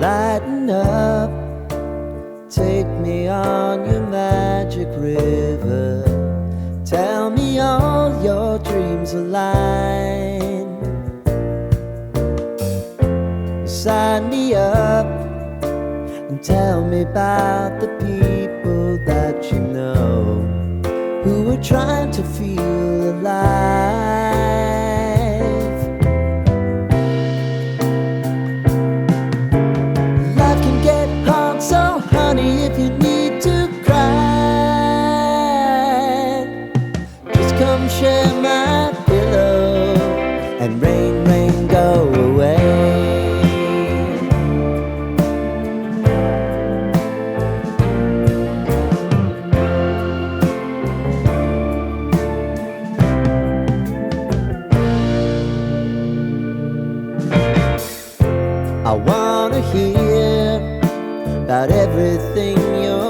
Lighten up, take me on your magic river. Tell me all your dreams align. Sign me up and tell me about the people that you know who are trying to feel alive. Life can get hard, so honey, if you need to cry, just come share my pillow and rain, rain, go away. I wanna hear about everything you're